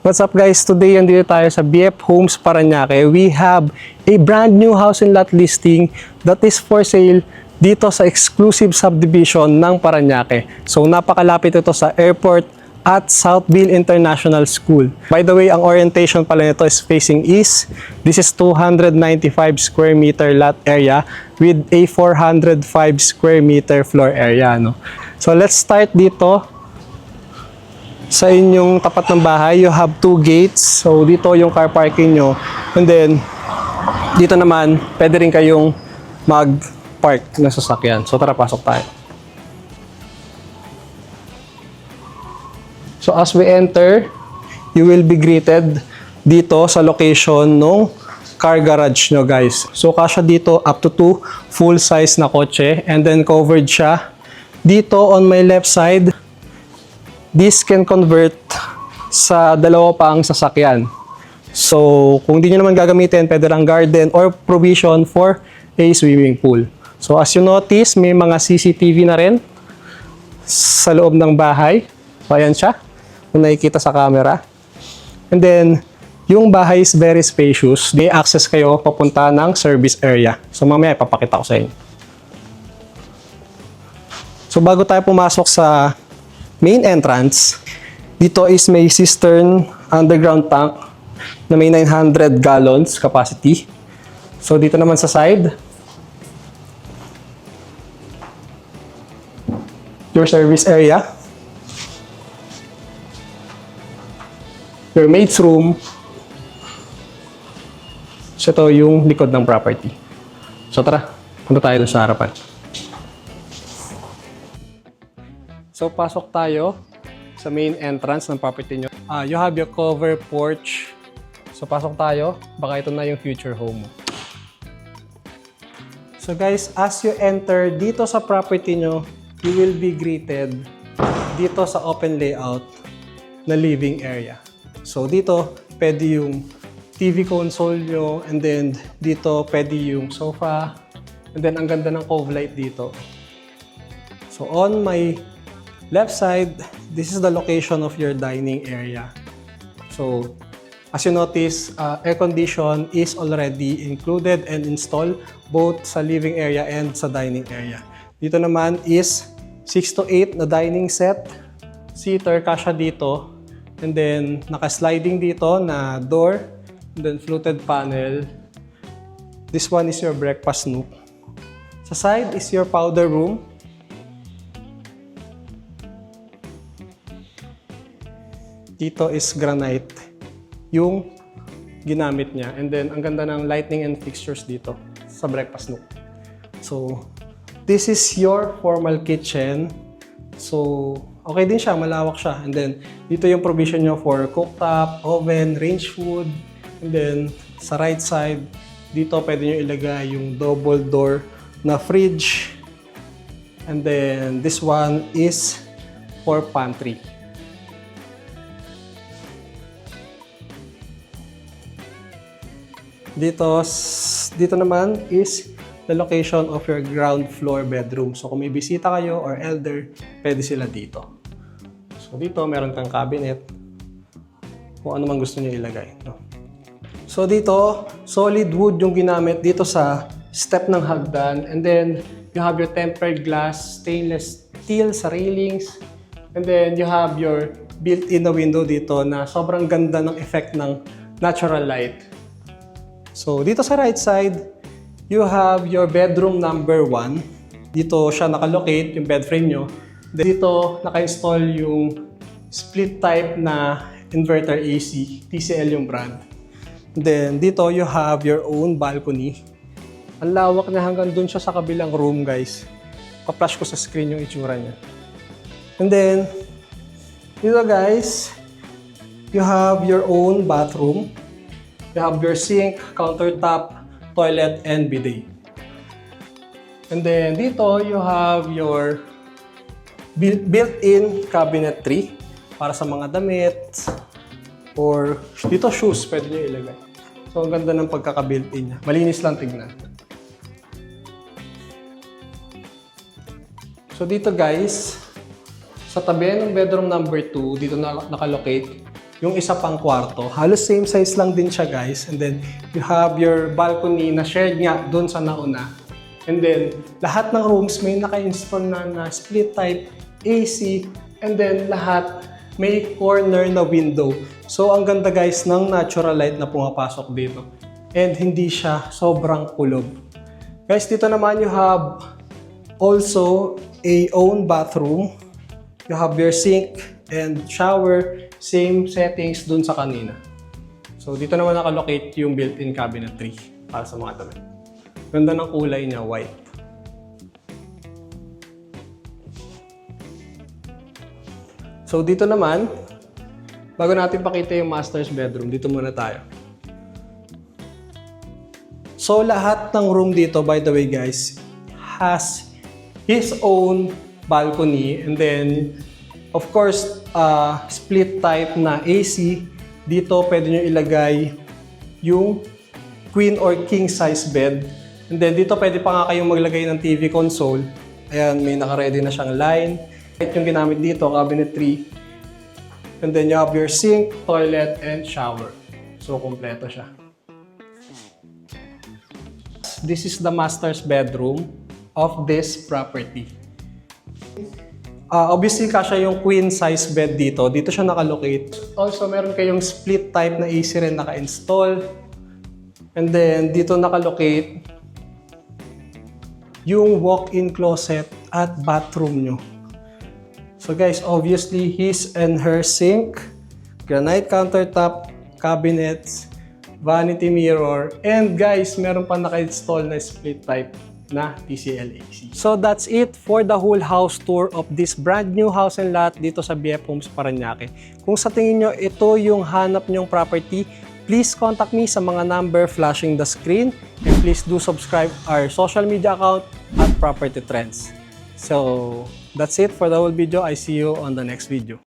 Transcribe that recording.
What's up guys? Today andito tayo sa BF Homes Parañaque. We have a brand new house and lot listing that is for sale dito sa exclusive subdivision ng Parañaque. So napakalapit ito sa airport at Southville International School. By the way, ang orientation pala nito is facing east. This is 295 square meter lot area with a 405 square meter floor area. No? So let's start dito. Sa inyong tapat ng bahay, you have two gates. So, dito yung car parking nyo. And then, dito naman, pwede rin kayong mag-park ng sasakyan. So, tara, pasok tayo. So, as we enter, you will be greeted dito sa location ng car garage nyo, guys. So, kasya dito up to 2 full-size na kotse. And then, covered siya. Dito, on my left side, this can convert sa dalawa pang sasakyan. So, kung di nyo naman gagamitin, pwede lang garden or provision for a swimming pool. So, as you notice, may mga CCTV na rin sa loob ng bahay. So, ayan siya. Kung nakikita sa camera. And then, yung bahay is very spacious. May access kayo papunta ng service area. So, mamaya ipapakita ko sa inyo. So, bago tayo pumasok sa main entrance, dito is may cistern underground tank na may 900 gallons capacity. So dito naman sa side, your service area, your maid's room. So ito yung likod ng property. So tara, punta tayo dun sa harapan. So, pasok tayo sa main entrance ng property nyo. You have your cover porch. So, pasok tayo. Baka ito na yung future home mo. So, guys, as you enter dito sa property nyo, you will be greeted dito sa open layout na living area. So, dito, pwede yung TV console nyo. And then, dito, pwede yung sofa. And then, ang ganda ng cove light dito. So, on my left side, this is the location of your dining area. So, as you notice, air condition is already included and installed both sa living area and sa dining area. Dito naman is 6 to 8 na dining set. Seater, kasya dito. And then, naka-sliding dito na door. And then, fluted panel. This one is your breakfast nook. Sa side is your powder room. Dito is granite yung ginamit niya. And then, ang ganda ng lighting and fixtures dito sa breakfast nook. So, this is your formal kitchen. So, okay din siya, malawak siya. And then, dito yung provision nyo for cooktop, oven, range food. And then, sa right side, dito pwede nyo ilagay yung double door na fridge. And then, this one is for pantry. Dito naman is the location of your ground floor bedroom. So kung may bisita kayo or elder, pwede sila dito. So dito meron kang cabinet. Kung ano man gusto niyo ilagay. No? So dito, solid wood yung ginamit dito sa step ng hagdan. And then you have your tempered glass, stainless steel sa railings. And then you have your built-in na window dito na sobrang ganda ng effect ng natural light. So, dito sa right side, you have your bedroom number 1. Dito siya nakalocate, yung bed frame nyo. Dito, naka-install yung split type na inverter AC. TCL yung brand. Then, dito you have your own balcony. Ang lawak na hanggang dun siya sa kabilang room, guys. Pa-flash ko sa screen yung itsura niya. And then, dito guys, you have your own bathroom. You have your sink, countertop, toilet, and bidet. And then dito, you have your built-in cabinetry para sa mga damit or dito shoes pwede nyo ilagay. So, ang ganda ng pagkaka-built-in niya. Malinis lang tignan. So, dito guys, sa tabi ng bedroom number 2, dito na nakalocate yung isa pang kwarto. Halos same size lang din siya guys. And then you have your balcony na shared nga doon sa nauna. And then lahat ng rooms may naka-install na split type AC. And then lahat may corner na window. So ang ganda guys ng natural light na pumapasok dito. And hindi siya sobrang kulob. Guys, dito naman you have also a own bathroom. You have your sink and shower. Same settings dun sa kanina. So dito naman nakalocate yung built-in cabinetry para sa mga damit. Ganda ng kulay niya, white. So dito naman, bago natin pakita yung master's bedroom, dito muna tayo. So lahat ng room dito, by the way guys, has his own balcony. And then, of course, split type na AC. Dito pwede nyo ilagay yung queen or king size bed. And then dito pwede pa nga kayong maglagay ng TV console. Ayan, may naka-ready na siyang line. Ito yung ginamit dito, cabinetry. And then you have your sink, toilet, and shower. So, kompleto siya. This is the master's bedroom of this property. Obviously, kasya yung queen size bed dito. Dito siya nakalocate. Also, meron kayong split type na AC rin naka-install. And then, dito nakalocate yung walk-in closet at bathroom nyo. So guys, obviously, his and her sink, granite countertop, cabinets, vanity mirror, and guys, meron pa naka-install na split type na TCL AC. So that's it for the whole house tour of this brand new house and lot dito sa BF Homes Parañaque. Kung sa tingin nyo ito yung hanap nyong property, please contact me sa mga number flashing the screen, and please do subscribe our social media account at Property Trends. So that's it for the whole video. I see you on the next video.